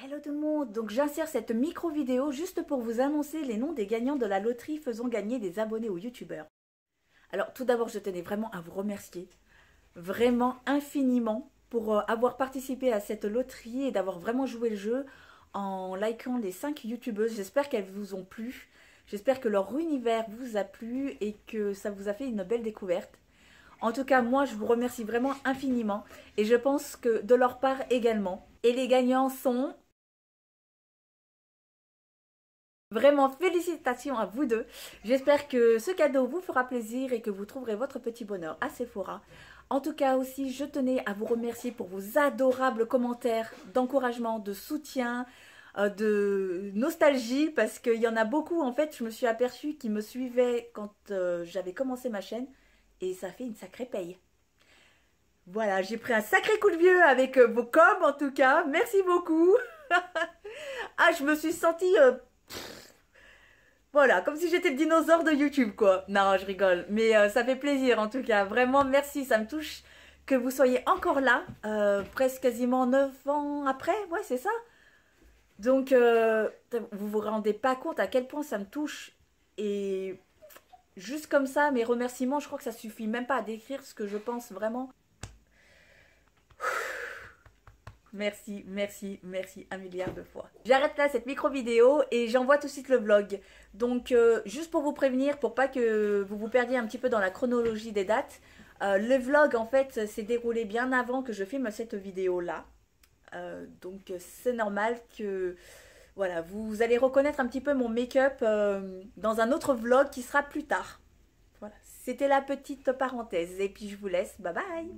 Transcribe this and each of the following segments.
Hello tout le monde, donc j'insère cette micro vidéo juste pour vous annoncer les noms des gagnants de la loterie faisant gagner des abonnés aux youtubeurs. Alors tout d'abord je tenais vraiment à vous remercier, vraiment infiniment pour avoir participé à cette loterie et d'avoir vraiment joué le jeu en likant les 5 youtubeuses. J'espère qu'elles vous ont plu, j'espère que leur univers vous a plu et que ça vous a fait une belle découverte. En tout cas, moi, je vous remercie vraiment infiniment et je pense que de leur part également. Et les gagnants sont... Vraiment, félicitations à vous deux. J'espère que ce cadeau vous fera plaisir et que vous trouverez votre petit bonheur à Sephora. En tout cas aussi, je tenais à vous remercier pour vos adorables commentaires d'encouragement, de soutien, de nostalgie, parce qu'il y en a beaucoup. En fait, je me suis aperçue qui me suivaient quand j'avais commencé ma chaîne et ça fait une sacrée paye. Voilà, j'ai pris un sacré coup de vieux avec vos coms en tout cas. Merci beaucoup. Ah, je me suis sentie... voilà, comme si j'étais le dinosaure de YouTube, quoi. Non, je rigole. Mais ça fait plaisir, en tout cas. Vraiment, merci. Ça me touche que vous soyez encore là. Presque quasiment 9 ans après. Ouais, c'est ça. Donc, vous vous rendez pas compte à quel point ça me touche. Et juste comme ça, mes remerciements, je crois que ça suffit même pas à décrire ce que je pense vraiment. Merci, merci, merci un milliard de fois. J'arrête là cette micro vidéo et j'envoie tout de suite le vlog. Donc juste pour vous prévenir, pour pas que vous vous perdiez un petit peu dans la chronologie des dates, le vlog en fait s'est déroulé bien avant que je filme cette vidéo là. Donc c'est normal que voilà, vous allez reconnaître un petit peu mon make-up dans un autre vlog qui sera plus tard. Voilà, c'était la petite parenthèse et puis je vous laisse, bye bye.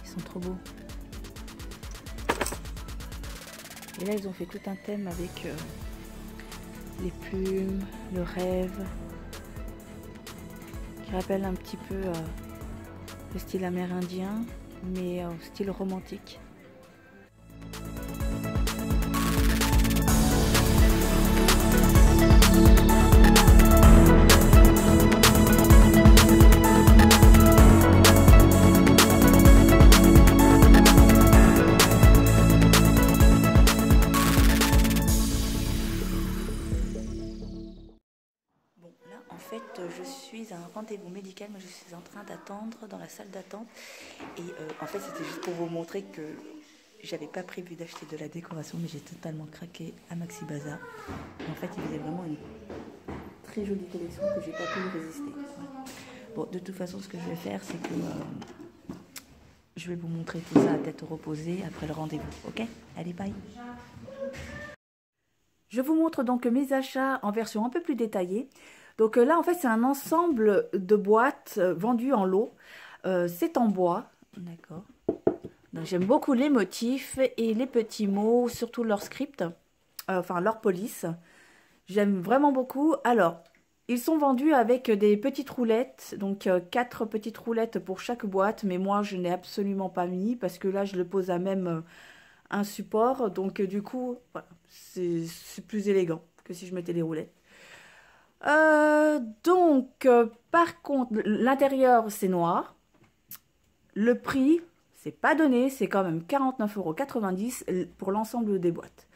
Ils sont trop beaux. Et là, ils ont fait tout un thème avec les plumes, le rêve, qui rappelle un petit peu le style amérindien, mais au style romantique. En fait, je suis à un rendez-vous médical, mais je suis en train d'attendre dans la salle d'attente. Et en fait, c'était juste pour vous montrer que j'avais pas prévu d'acheter de la décoration, mais j'ai totalement craqué à Maxi Bazar. En fait, il y avait vraiment une très jolie collection que j'ai pas pu résister. Voilà. Bon, de toute façon, ce que je vais faire, c'est que je vais vous montrer tout ça à tête reposée après le rendez-vous. Ok? Allez, bye! Je vous montre donc mes achats en version un peu plus détaillée. Donc là, en fait, c'est un ensemble de boîtes vendues en lot. C'est en bois, d'accord. Donc j'aime beaucoup les motifs et les petits mots, surtout leur script, enfin leur police. J'aime vraiment beaucoup. Alors, Ils sont vendus avec des petites roulettes, donc 4 petites roulettes pour chaque boîte, mais moi je n'ai absolument pas mis parce que là je le pose à même un support, donc du coup voilà, c'est plus élégant que si je mettais des roulettes. Par contre, l'intérieur c'est noir, le prix c'est pas donné, c'est quand même 49,90 € pour l'ensemble des boîtes.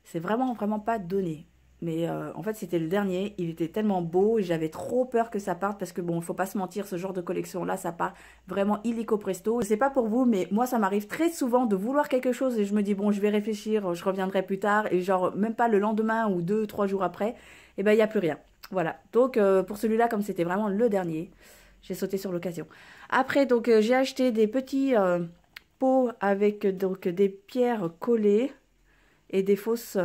C'est vraiment pas donné. Mais en fait, c'était le dernier. Il était tellement beau et j'avais trop peur que ça parte parce que bon, il faut pas se mentir, ce genre de collection-là, ça part vraiment illico presto. Je sais pas pour vous, mais moi, ça m'arrive très souvent de vouloir quelque chose et je me dis, bon, je vais réfléchir, je reviendrai plus tard. Et genre, même pas le lendemain ou 2-3 jours après, et ben, il n'y a plus rien. Voilà. Donc, pour celui-là, comme c'était vraiment le dernier, j'ai sauté sur l'occasion. Après, donc, j'ai acheté des petits pots avec donc, des pierres collées et des fausses...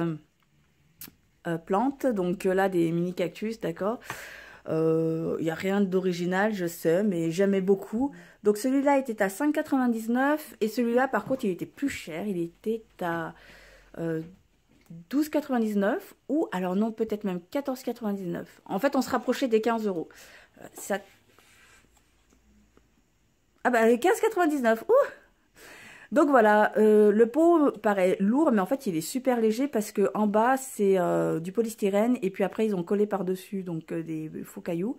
plantes, donc là des mini cactus, d'accord. Il n'y a rien d'original, je sais, mais j'aimais beaucoup. Donc celui-là était à 5,99 € et celui-là par contre il était plus cher, il était à 12,99 € ou alors non, peut-être même 14,99 €. En fait on se rapprochait des 15 €. Ça... Ah bah 15,99 €, ouh. Donc voilà, le pot paraît lourd, mais en fait il est super léger parce que en bas c'est du polystyrène et puis après ils ont collé par-dessus donc des faux cailloux.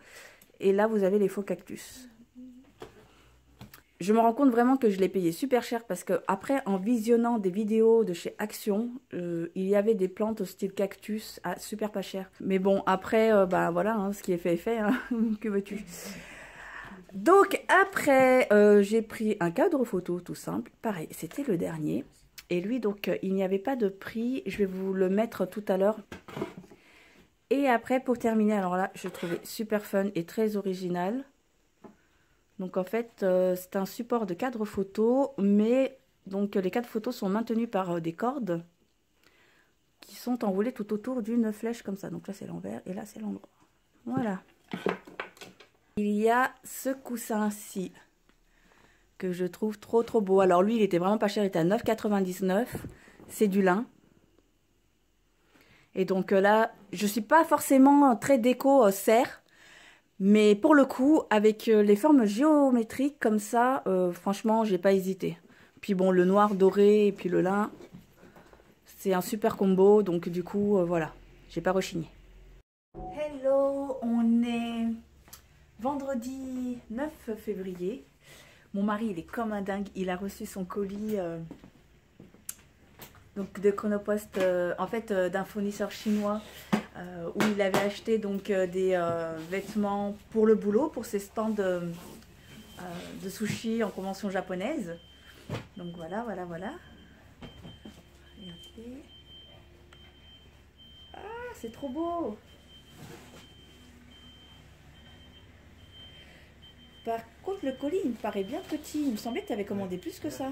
Et là vous avez les faux cactus. Je me rends compte vraiment que je l'ai payé super cher parce que après en visionnant des vidéos de chez Action, il y avait des plantes au style cactus à super pas cher. Mais bon après, bah voilà, hein, ce qui est fait est fait, hein. Que veux-tu? Donc après, j'ai pris un cadre photo tout simple. Pareil, c'était le dernier. Et lui, donc, il n'y avait pas de prix. Je vais vous le mettre tout à l'heure. Et après, pour terminer, alors là, je trouvais super fun et très original. Donc en fait, c'est un support de cadre photo. Mais donc les cadres photos sont maintenus par des cordes qui sont enroulées tout autour d'une flèche comme ça. Donc là, c'est l'envers et là, c'est l'endroit. Voilà. Il y a ce coussin-ci que je trouve trop beau. Alors lui, il était vraiment pas cher, il était à 9,99 €. C'est du lin. Et donc là, je suis pas forcément très déco serre. Mais pour le coup, avec les formes géométriques comme ça, franchement, j'ai pas hésité. Puis bon, le noir doré et puis le lin, c'est un super combo. Donc du coup, voilà, j'ai pas rechigné. Hello, on est... vendredi 9 février, mon mari il est comme un dingue, il a reçu son colis donc de Chronopost, en fait d'un fournisseur chinois où il avait acheté donc des vêtements pour le boulot, pour ses stands de sushi en convention japonaise. Donc voilà. Regardez. Ah, c'est trop beau! Par contre, le colis, il me paraît bien petit. Il me semblait que tu avais commandé plus que ça.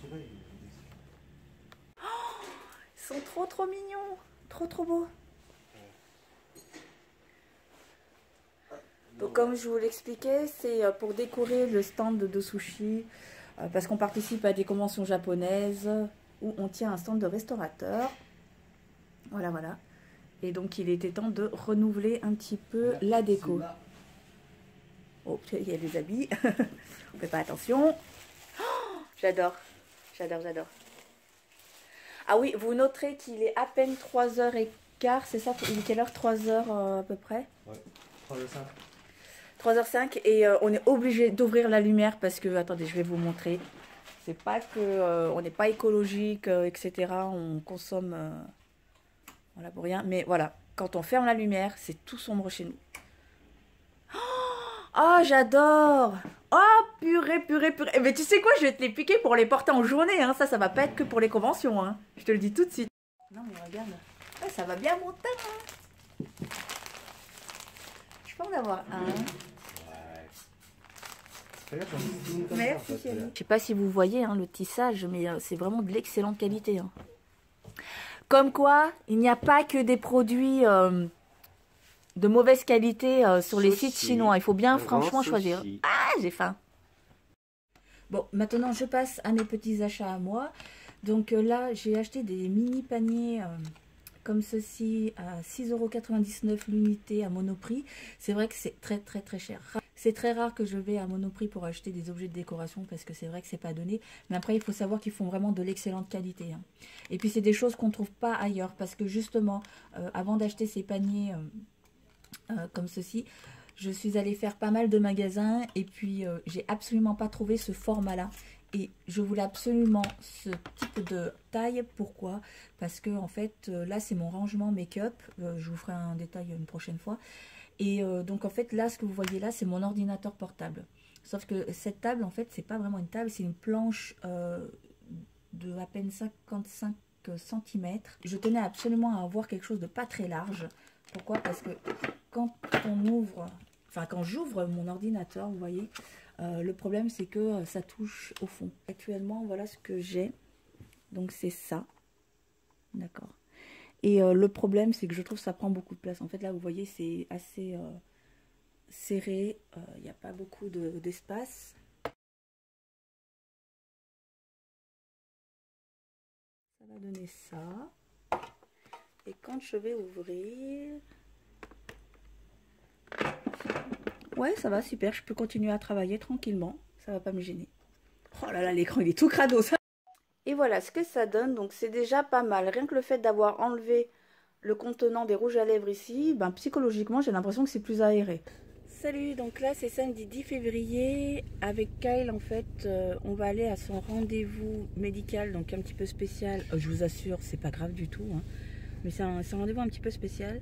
Oh, ils sont trop mignons. Trop beaux. Donc, comme je vous l'expliquais, c'est pour décorer le stand de sushi. Parce qu'on participe à des conventions japonaises où on tient un stand de restaurateur. Voilà. Et donc, il était temps de renouveler un petit peu la déco. Oh, il y a des habits. On fait pas attention. Oh, j'adore. Ah oui, vous noterez qu'il est à peine 3h15, c'est ça? Il est quelle heure? 3h à peu près? Ouais, 3h05. 3h05 et on est obligé d'ouvrir la lumière parce que, attendez, je vais vous montrer. C'est pas que on n'est pas écologique, etc. On consomme voilà, pour rien. Mais voilà, quand on ferme la lumière, c'est tout sombre chez nous. Oh, j'adore! Oh, purée! Mais tu sais quoi, je vais te les piquer pour les porter en journée, hein. Ça va pas être que pour les conventions, hein. Je te le dis tout de suite. Non, mais regarde. Ah, ça va bien mon teint, hein. Je peux en avoir un. Merci, chérie. Je sais pas si vous voyez hein, le tissage, mais c'est vraiment de l'excellente qualité. Hein. Comme quoi, il n'y a pas que des produits... de mauvaise qualité sur les sites chinois. Il faut bien franchement choisir. Ah, j'ai faim. Bon, maintenant je passe à mes petits achats à moi. Donc là, j'ai acheté des mini paniers comme ceci à 6,99 € l'unité à Monoprix. C'est vrai que c'est très cher. C'est très rare que je vais à Monoprix pour acheter des objets de décoration parce que c'est vrai que c'est pas donné. Mais après, il faut savoir qu'ils font vraiment de l'excellente qualité. Hein. Et puis, c'est des choses qu'on ne trouve pas ailleurs parce que justement, avant d'acheter ces paniers comme ceci, je suis allée faire pas mal de magasins et puis j'ai absolument pas trouvé ce format-là. Et je voulais absolument ce type de taille. Pourquoi? Parce que en fait, là, c'est mon rangement make-up. Je vous ferai un détail une prochaine fois. Et donc en fait là ce que vous voyez là c'est mon ordinateur portable. Sauf que cette table en fait c'est pas vraiment une table, c'est une planche de à peine 55 cm. Je tenais absolument à avoir quelque chose de pas très large. Pourquoi? Parce que quand on ouvre, enfin quand j'ouvre mon ordinateur, vous voyez, le problème c'est que ça touche au fond. Actuellement voilà ce que j'ai. Donc c'est ça. D'accord. Et le problème, c'est que je trouve que ça prend beaucoup de place. En fait, là, vous voyez, c'est assez serré. Il n'y a pas beaucoup d'espace. Ça va donner ça. Et quand je vais ouvrir... Ouais, ça va, super. Je peux continuer à travailler tranquillement. Ça va pas me gêner. Oh là là, l'écran, il est tout crado, ça. Et voilà ce que ça donne. Donc, c'est déjà pas mal. Rien que le fait d'avoir enlevé le contenant des rouges à lèvres ici, ben, psychologiquement, j'ai l'impression que c'est plus aéré. Salut, donc là, c'est samedi 10 février. Avec Kyle, en fait, on va aller à son rendez-vous médical, donc un petit peu spécial. Je vous assure, c'est pas grave du tout. Hein. Mais c'est un rendez-vous un petit peu spécial.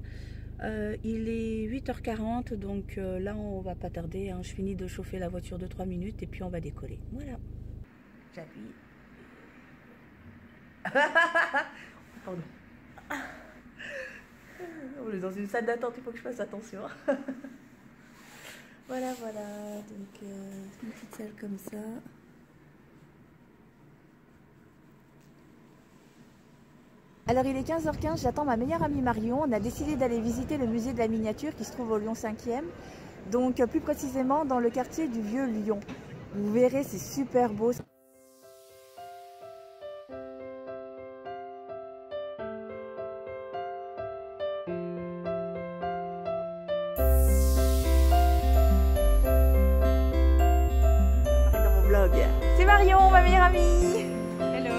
Il est 8h40, donc là, on va pas tarder. Hein. Je finis de chauffer la voiture de 3 minutes et puis on va décoller. Voilà. J'appuie. Pardon. On est dans une salle d'attente, il faut que je fasse attention. Voilà, donc une petite salle comme ça. Alors il est 15h15, j'attends ma meilleure amie Marion. On a décidé d'aller visiter le musée de la miniature qui se trouve au Lyon 5e. Donc plus précisément dans le quartier du Vieux Lyon. Vous verrez, c'est super beau. C'est Marion, ma meilleure amie. Hello.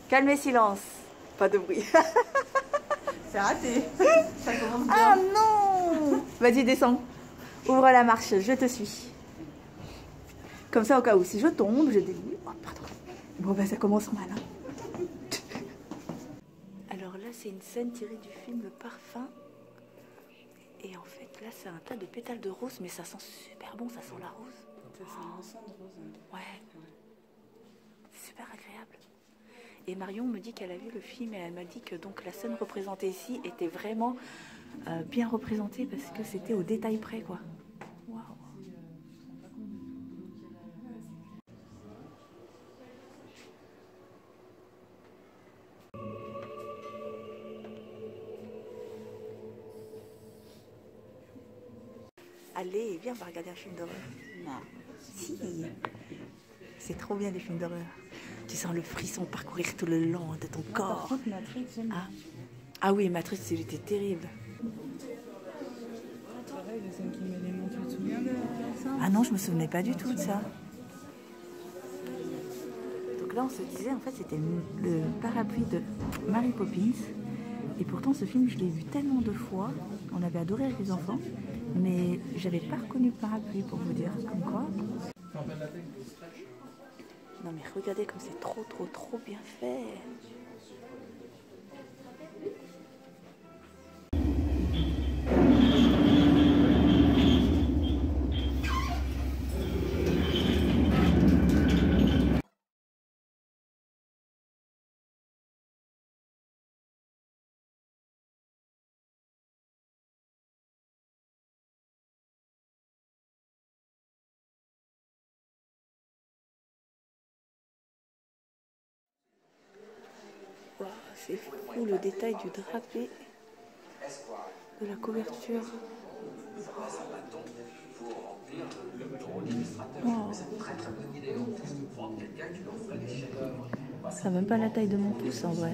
Calmez, silence. Pas de bruit. C'est raté. Ça commence bien. Ah non. Vas-y, descends. Ouvre la marche, je te suis. Comme ça, au cas où, si je tombe, je dévie. Oh, pardon. Bon, ben, ça commence mal. Hein. Alors là, c'est une scène tirée du film Le Parfum. Et en fait, là, c'est un tas de pétales de rose, mais ça sent super bon, ça sent la rose. Ça sent un sang de rose. Ouais. C'est super agréable. Et Marion me dit qu'elle a vu le film et elle m'a dit que donc la scène représentée ici était vraiment bien représentée parce que c'était au détail près, quoi. Waouh. Allez, viens, on va regarder un film d'horreur. Non. Si. C'est trop bien les films d'horreur. Tu sens le frisson parcourir tout le long de ton corps. Par contre, Matrix, j'aime bien. Ah oui, Matrix, c'était terrible. Pareil, le cinquième élément, tu te souviens de ça? Ah non, je me souvenais pas du tout de ça. Donc là, on se disait, en fait, c'était le parapluie de Mary Poppins. Et pourtant, ce film, je l'ai vu tellement de fois. On avait adoré avec les enfants. Mais j'avais pas reconnu le parapluie, pour vous dire. Comme quoi. Non mais regardez comme c'est trop bien fait. C'est fou le détail du drapé, de la couverture. Wow. Ça n'a même pas la taille de mon pouce en vrai.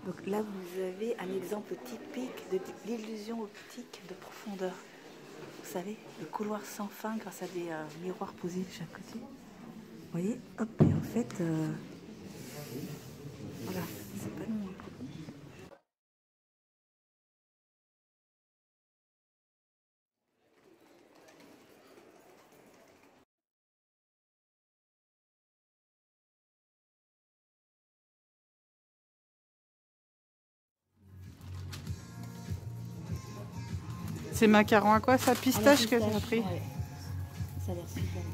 Donc là, vous avez un exemple typique de l'illusion optique de profondeur. Vous savez, le couloir sans fin grâce à des miroirs posés de chaque côté. Vous voyez, hop, et en fait, voilà, c'est pas loin. C'est macaron à quoi ça? Pistache que tu as pris? Ouais. Ça a l'air super bon.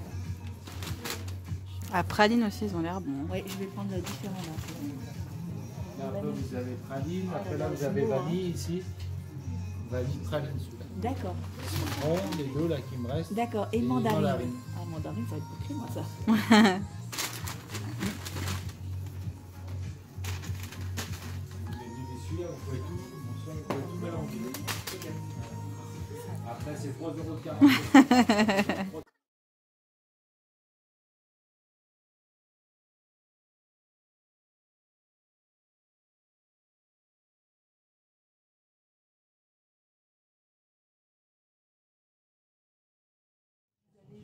À praline aussi, ils ont l'air bons. Oui, je vais prendre le différent là. Là, après, vous avez praline, après là, vous avez vanille ici. Vanille praline, celui-là. D'accord. Citron, les deux là qui me restent. D'accord, et Et mandarine. mandarine. Ah, mandarine, ça va être beaucoup moi ça. Les deux celui-là, vous pouvez tout mélanger. Après, c'est 3,40 €.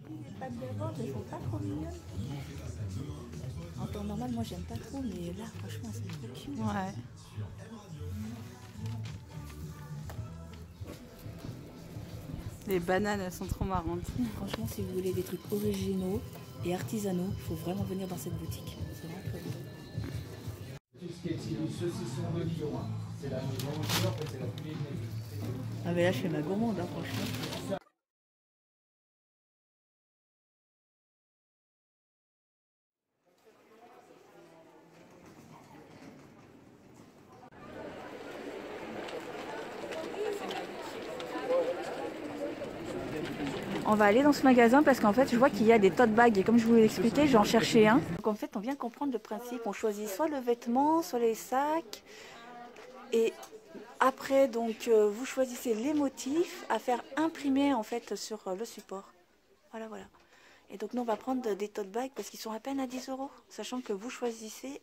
Les pâtes de ventre, elles sont pas trop mignonnes. En temps normal, moi j'aime pas trop, mais là, franchement, c'est trop cute. Ouais. Les bananes, elles sont trop marrantes. Franchement, si vous voulez des trucs originaux et artisanaux, il faut vraiment venir dans cette boutique. C'est vraiment très beau. Tout ce qui est saucisson de Lyon, hein. C'est la maison aussi, en fait, c'est la plus vieille maison. Ah, mais là, je fais ma gourmande, hein, franchement. On va aller dans ce magasin parce qu'en fait je vois qu'il y a des tote bags et comme je vous l'ai expliqué, j'en cherchais un. Donc en fait on vient comprendre le principe, on choisit soit le vêtement, soit les sacs et après donc vous choisissez les motifs à faire imprimer en fait sur le support. Voilà. Et donc nous on va prendre des tote bags parce qu'ils sont à peine à 10 €, sachant que vous choisissez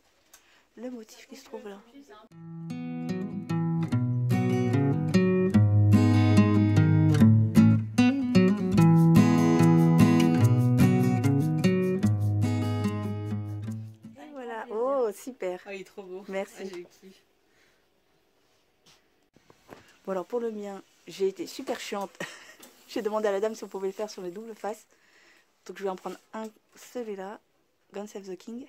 le motif qui se trouve là. Oh, super. Ah, il est trop beau. Merci. Ah, j'ai kiffé. Bon, alors pour le mien, j'ai été super chiante. J'ai demandé à la dame si on pouvait le faire sur les doubles faces. Donc je vais en prendre un, celui-là, God Save the King.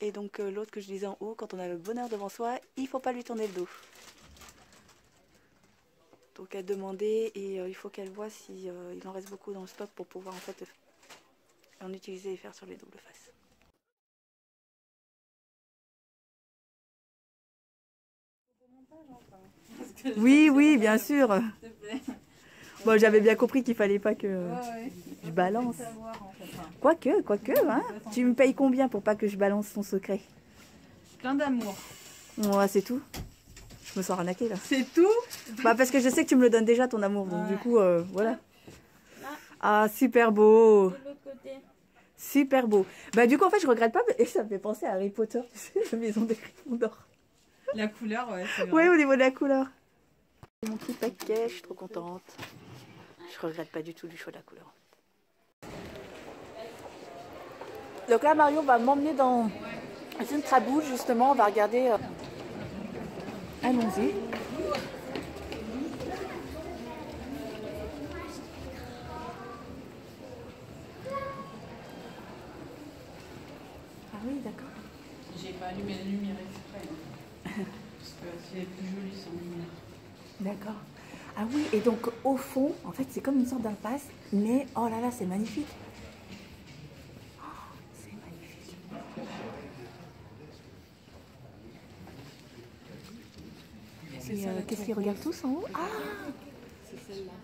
Et donc l'autre que je disais en haut, quand on a le bonheur devant soi, il ne faut pas lui tourner le dos. Donc elle demandait et il faut qu'elle voit si il en reste beaucoup dans le stock pour pouvoir en fait en utiliser et faire sur les doubles faces. Oui, bien sûr. Bon, j'avais bien compris qu'il fallait pas que je balance. Quoique, hein. Tu me payes combien pour pas que je balance ton secret? Plein d'amour. Ouais, c'est tout. Je me sens arnaquée là. C'est tout? Bah parce que je sais que tu me le donnes déjà ton amour, donc du coup, voilà. Ah, super beau. Super beau. Bah du coup, en fait, je regrette pas, et ça me fait penser à Harry Potter, tu sais, la maison des Gryffondor. La couleur, ouais, c'est vrai. Oui, au niveau de la couleur. Mon petit paquet, je suis trop contente. Je regrette pas du tout du choix de la couleur. Donc là, Marion va m'emmener dans une trabouche, justement. On va regarder. Allons-y. Ah oui, d'accord. J'ai pas allumé la lumière exprès. Parce que c'est plus joli sans lumière. D'accord. Ah oui, et donc au fond, en fait, c'est comme une sorte d'impasse, mais oh là là, c'est magnifique. Oh, c'est magnifique. qu'est-ce qu'ils regardent tous en haut?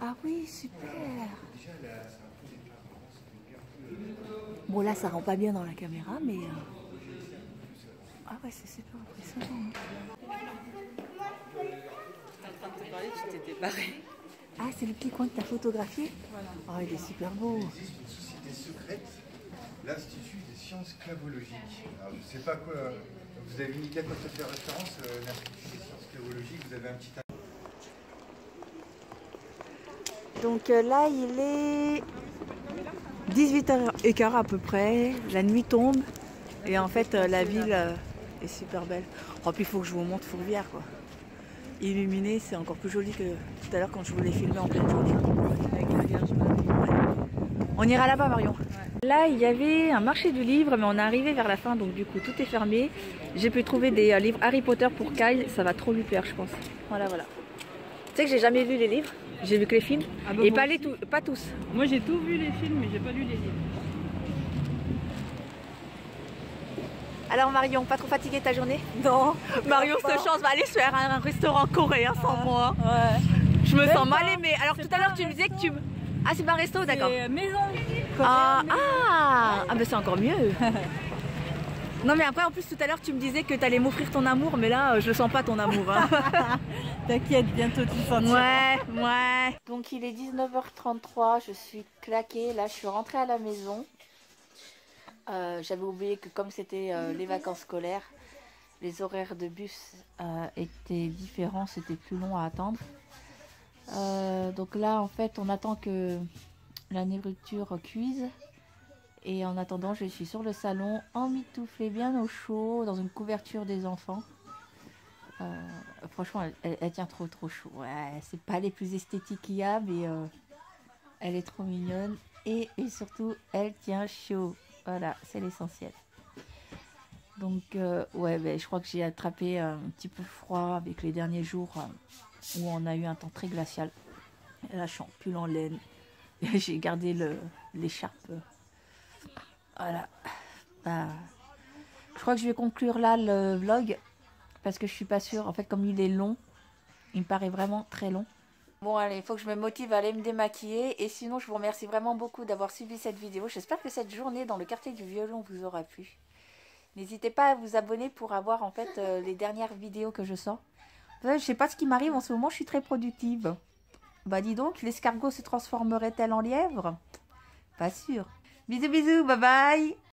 Ah oui, super. Bon là ça rend pas bien dans la caméra mais... Ah ouais c'est super impressionnant. T'es en train de te parler, tu t'étais barré. Ah c'est le petit coin que t'as photographié? Voilà. Oh il est super beau. C'est une société secrète, l'Institut des sciences clavologiques. Alors, je ne sais pas quoi, vous avez une idée à quoi ça fait référence, l'Institut des sciences clavologiques, vous avez un petit... Donc là il est 18h15 à peu près, la nuit tombe et en fait la ville est super belle. Oh puis il faut que je vous montre Fourvière quoi. Illuminé c'est encore plus joli que tout à l'heure quand je voulais filmer en pleine journée. Avec la Vierge Marie. On ira là-bas Marion. Ouais. Là il y avait un marché du livre mais on est arrivé vers la fin donc du coup tout est fermé. J'ai pu trouver des livres Harry Potter pour Kyle, ça va trop lui plaire je pense. Voilà. Tu sais que j'ai jamais lu les livres, j'ai vu que les films Ah bah et moi pas tous. Moi j'ai tout vu les films mais j'ai pas lu les livres. Alors Marion, pas trop fatiguée ta journée? Non. Marion se chance va aller se faire un restaurant coréen sans moi. Ouais. Je me sens Même mal pas. aimée. Alors tout à l'heure tu me disais que tu... Ah c'est pas un resto d'accord. C'est maison. Ah ben c'est encore mieux. Non mais après en plus tout à l'heure tu me disais que tu allais m'offrir ton amour mais là je le sens pas ton amour. Hein. T'inquiète, bientôt tu le sentiras. Ouais. Donc il est 19h33, je suis claquée. Là je suis rentrée à la maison. J'avais oublié que comme c'était les vacances scolaires, les horaires de bus étaient différents, c'était plus long à attendre. Donc là en fait on attend que la nourriture cuise. Et en attendant, je suis sur le salon, emmitouflée bien au chaud, dans une couverture des enfants. Franchement, elle tient trop chaud. Ouais, c'est pas les plus esthétiques qu'il y a, mais elle est trop mignonne. Et surtout, elle tient chaud. Voilà, c'est l'essentiel. Donc, ouais, ben, je crois que j'ai attrapé un petit peu froid avec les derniers jours où on a eu un temps très glacial. Et là, je suis en pull en laine. J'ai gardé l'écharpe. Voilà. Bah, je crois que je vais conclure là le vlog parce que je suis pas sûre. En fait, comme il est long, il me paraît vraiment très long. Bon, allez, il faut que je me motive à aller me démaquiller. Et sinon, je vous remercie vraiment beaucoup d'avoir suivi cette vidéo. J'espère que cette journée dans le quartier du violon vous aura plu. N'hésitez pas à vous abonner pour avoir en fait les dernières vidéos que je sors. Je sais pas ce qui m'arrive en ce moment, je suis très productive. Bah dis donc, l'escargot se transformerait-elle en lièvre? Pas sûr. Bisous, bisous, bye bye.